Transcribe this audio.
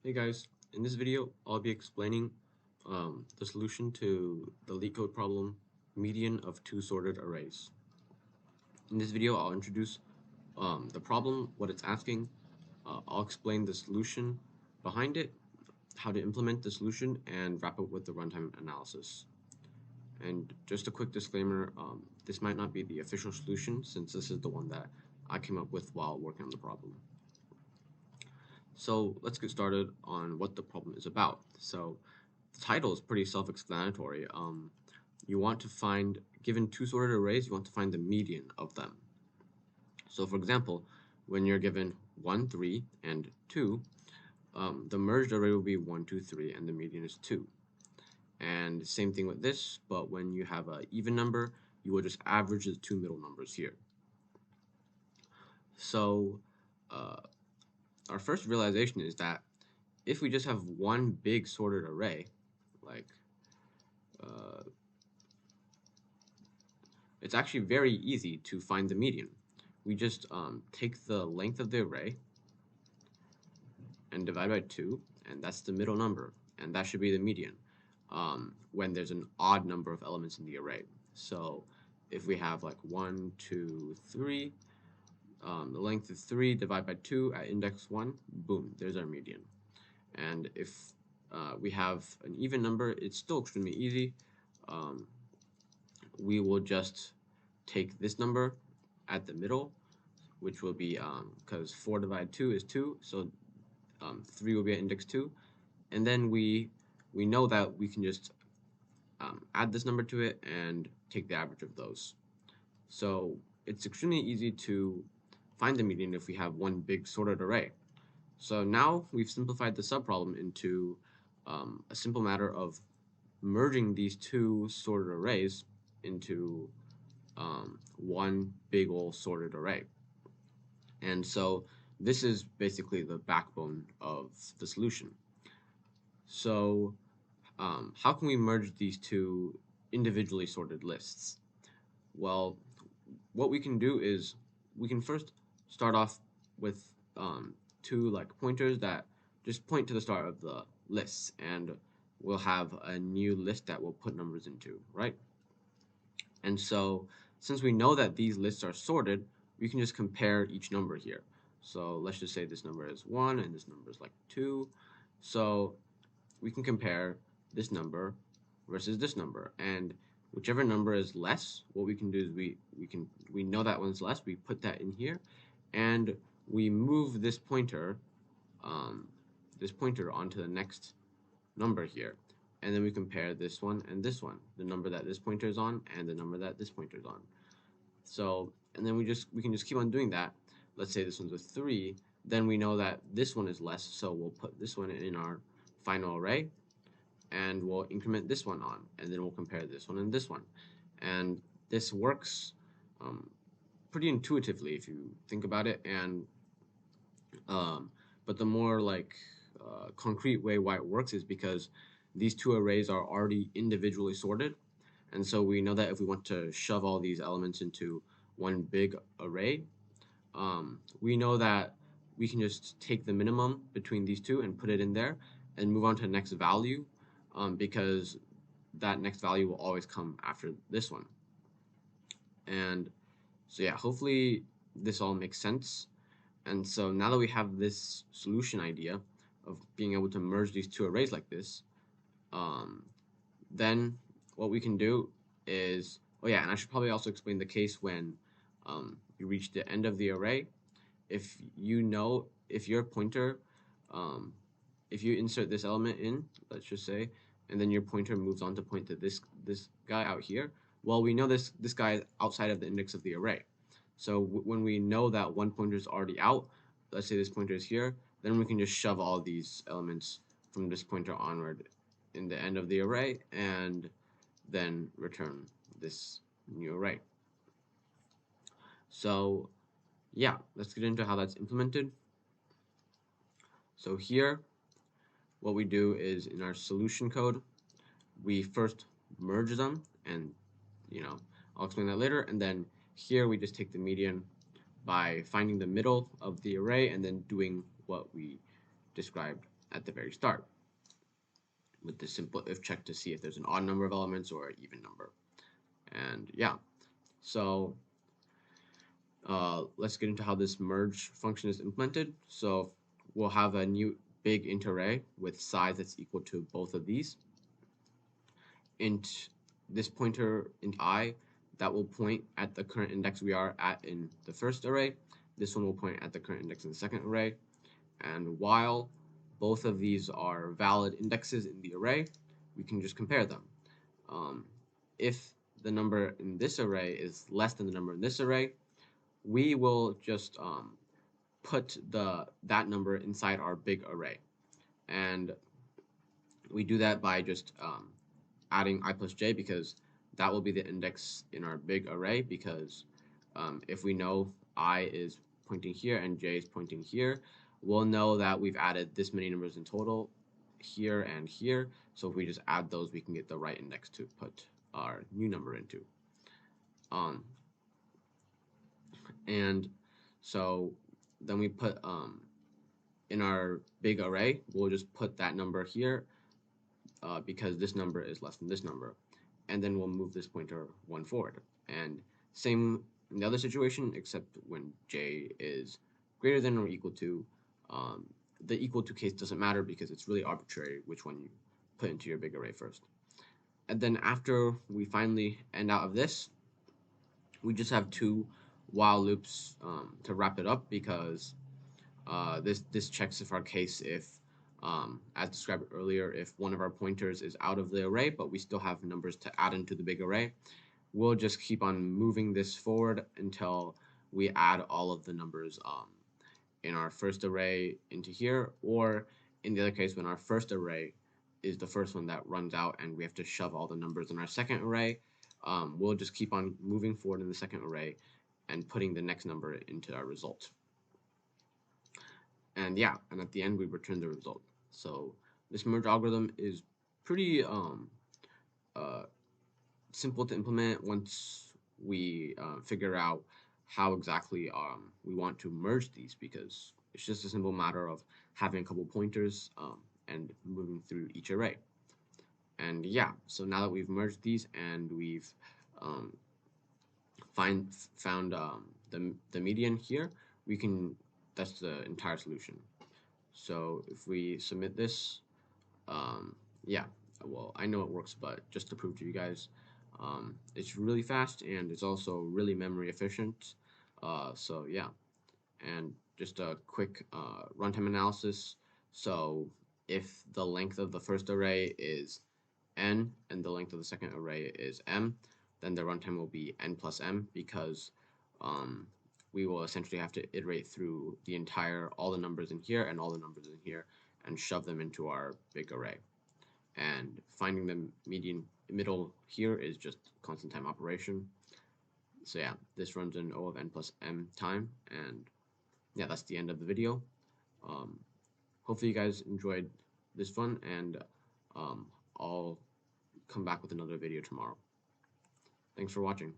Hey guys, in this video I'll be explaining the solution to the Leetcode problem, median of two sorted arrays. In this video I'll introduce the problem, what it's asking, I'll explain the solution behind it, how to implement the solution, and wrap up with the runtime analysis. And just a quick disclaimer, this might not be the official solution since this is the one that I came up with while working on the problem. So let's get started on what the problem is about. So the title is pretty self-explanatory. You want to find, given two sorted arrays, you want to find the median of them. So for example, when you're given 1, 3, and 2, the merged array will be 1, 2, 3, and the median is 2. And same thing with this, but when you have an even number, you will just average the two middle numbers here. So our first realization is that if we just have one big sorted array, like it's actually very easy to find the median. We just take the length of the array and divide by 2, and that's the middle number, and that should be the median when there's an odd number of elements in the array. So if we have like 1, 2, 3, the length is 3, divide by 2 at index 1, boom, there's our median. And if we have an even number, it's still extremely easy. We will just take this number at the middle, which will be, because 4 divided 2 is 2, so 3 will be at index 2. And then we know that we can just add this number to it and take the average of those. So it's extremely easy to find the median if we have one big sorted array. So now we've simplified the subproblem into a simple matter of merging these two sorted arrays into one big old sorted array. And so this is basically the backbone of the solution. So how can we merge these two individually sorted lists? Well, what we can do is we can first start off with two like pointers that just point to the start of the lists, and we'll have a new list that we'll put numbers into, right? And so since we know that these lists are sorted, we can just compare each number here. So let's just say this number is 1 and this number is like 2. So we can compare this number versus this number, and whichever number is less, what we can do is we know that one's less, we put that in here, and we move this pointer onto the next number here, and then we compare this one and this one, the number that this pointer is on and the number that this pointer is on. So, and then we can just keep on doing that. Let's say this one's a 3, then we know that this one is less, so we'll put this one in our final array, and we'll increment this one on, and then we'll compare this one and this one. And this works pretty intuitively if you think about it, and but the more like concrete way why it works is because these two arrays are already individually sorted, and so we know that if we want to shove all these elements into one big array, we know that we can just take the minimum between these two and put it in there and move on to the next value, because that next value will always come after this one. And so yeah, hopefully this all makes sense. And so now that we have this solution idea of being able to merge these two arrays like this, then what we can do is, oh yeah, and I should probably also explain the case when you reach the end of the array. If you know, if your pointer, if you insert this element in, let's just say, and then your pointer moves on to point to this guy out here, well, we know this guy is outside of the index of the array. So when we know that one pointer is already out, let's say this pointer is here, then we can just shove all these elements from this pointer onward in the end of the array, and then return this new array. So yeah, let's get into how that's implemented. So here, what we do is in our solution code, we first merge them, and I'll explain that later. And then here we just take the median by finding the middle of the array and then doing what we described at the very start with the simple if check to see if there's an odd number of elements or an even number. And yeah, so let's get into how this merge function is implemented. So we'll have a new big int array with size that's equal to both of these. Int this pointer int I, that will point at the current index we are at in the first array. This one will point at the current index in the second array. And while both of these are valid indexes in the array, we can just compare them. If the number in this array is less than the number in this array, we will just put that number inside our big array. And we do that by just adding I plus j, because that will be the index in our big array, because if we know I is pointing here and j is pointing here, we'll know that we've added this many numbers in total here and here. So if we just add those, we can get the right index to put our new number into. And so then we put in our big array, we'll just put that number here because this number is less than this number, and then we'll move this pointer one forward. And same in the other situation, except when j is greater than or equal to. The equal to case doesn't matter because it's really arbitrary which one you put into your big array first. And then after we finally end out of this, we just have two while loops to wrap it up, because this checks if our case, if as described earlier, if one of our pointers is out of the array but we still have numbers to add into the big array, we'll just keep on moving this forward until we add all of the numbers in our first array into here, or in the other case, when our first array is the first one that runs out and we have to shove all the numbers in our second array, we'll just keep on moving forward in the second array and putting the next number into our result. And yeah, and at the end we return the result. So this merge algorithm is pretty simple to implement once we figure out how exactly we want to merge these, because it's just a simple matter of having a couple pointers and moving through each array. And yeah, so now that we've merged these and we've found the median here, that's the entire solution. So if we submit this, yeah, well, I know it works, but just to prove to you guys, it's really fast and it's also really memory efficient. So yeah, and just a quick runtime analysis. So if the length of the first array is n and the length of the second array is m, then the runtime will be n plus m, because we will essentially have to iterate through all the numbers in here and all the numbers in here and shove them into our big array. And finding the middle here is just constant time operation. So yeah, this runs in O of n plus m time, and yeah, that's the end of the video. Hopefully you guys enjoyed this one, and I'll come back with another video tomorrow. Thanks for watching.